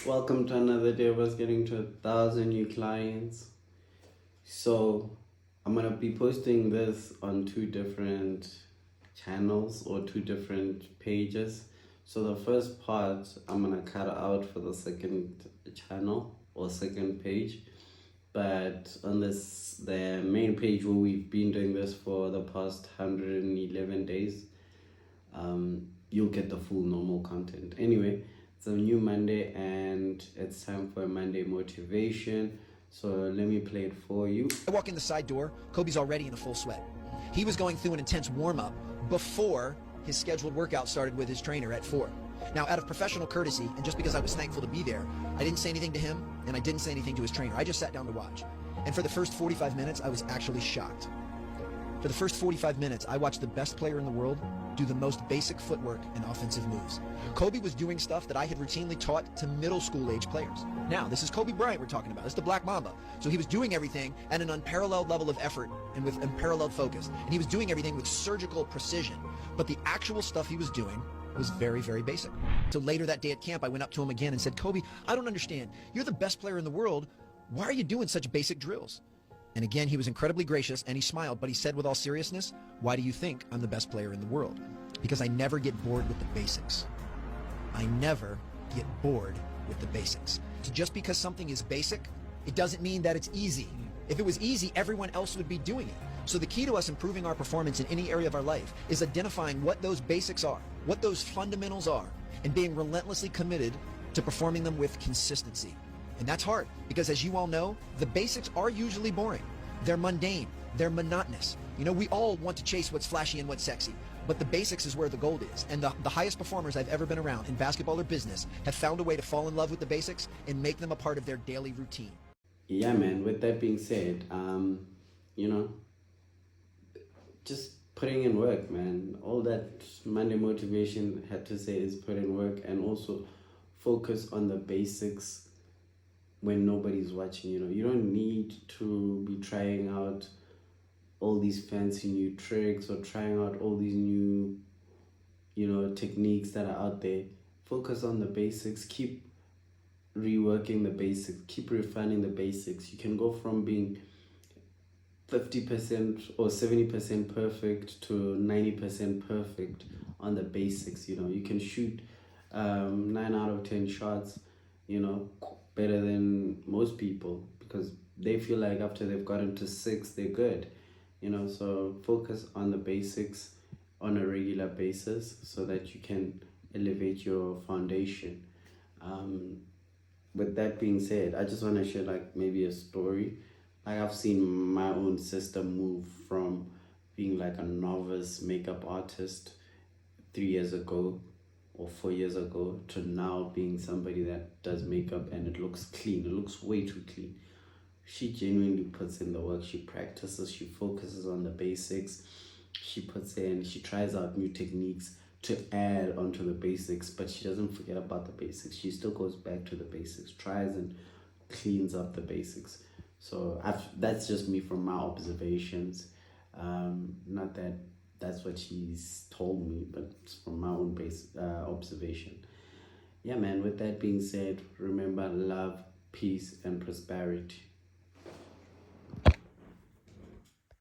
Welcome to another day of us getting to 1,000 new clients. So I'm gonna be posting this on two different channels or two different pages. So the first part I'm gonna cut out for the second channel or second page. But on the main page where we've been doing this for the past 111 days, you'll get the full normal content. Anyway, it's a new Monday and it's time for a Monday motivation. So let me play it for you. I walk in the side door, Kobe's already in a full sweat. He was going through an intense warm-up before his scheduled workout started with his trainer at 4. Now, out of professional courtesy, and just because I was thankful to be there, I didn't say anything to him, and I didn't say anything to his trainer. I just sat down to watch. And for the first 45 minutes, I was actually shocked. For the first 45 minutes, I watched the best player in the world do the most basic footwork and offensive moves. Kobe was doing stuff that I had routinely taught to middle school age players. Now, this is Kobe Bryant we're talking about. It's the Black Mamba. So he was doing everything at an unparalleled level of effort and with unparalleled focus. And he was doing everything with surgical precision. But the actual stuff he was doing was very, very basic. So later that day at camp, I went up to him again and said, Kobe, I don't understand. You're the best player in the world. Why are you doing such basic drills? And again, he was incredibly gracious and he smiled, but he said with all seriousness, why do you think I'm the best player in the world? Because I never get bored with the basics. I never get bored with the basics. So just because something is basic, it doesn't mean that it's easy. If it was easy, everyone else would be doing it. So the key to us improving our performance in any area of our life is identifying what those basics are, what those fundamentals are, and being relentlessly committed to performing them with consistency. And that's hard because, as you all know, the basics are usually boring. They're mundane. They're monotonous. You know, we all want to chase what's flashy and what's sexy, but the basics is where the gold is. And the highest performers I've ever been around in basketball or business have found a way to fall in love with the basics and make them a part of their daily routine. Yeah, man, with that being said, you know, just putting in work, man. All that Monday motivation had to say is put in work and also focus on the basics when nobody's watching. You don't need to be trying out all these fancy new tricks or trying out all these new techniques that are out there. Focus on the basics. Keep reworking the basics, keep refining the basics. You can go from being 50% or 70% perfect to 90% perfect on the basics. You can shoot 9 out of 10 shots better than most people because they feel like after they've gotten to 6 they're good. So focus on the basics on a regular basis so that you can elevate your foundation. With that being said, I just want to share like maybe a story. Like I've seen my own sister move from being like a novice makeup artist 3 years ago or 4 years ago to now being somebody that does makeup and it looks clean. It looks way too clean. She genuinely puts in the work. She practices, she focuses on the basics. She puts in, she tries out new techniques to add onto the basics, but she doesn't forget about the basics. She still goes back to the basics, tries and cleans up the basics. So that's just me from my observations. Not that that's what she's told me, but it's from my own observation. Yeah, man, with that being said, remember love, peace, and prosperity.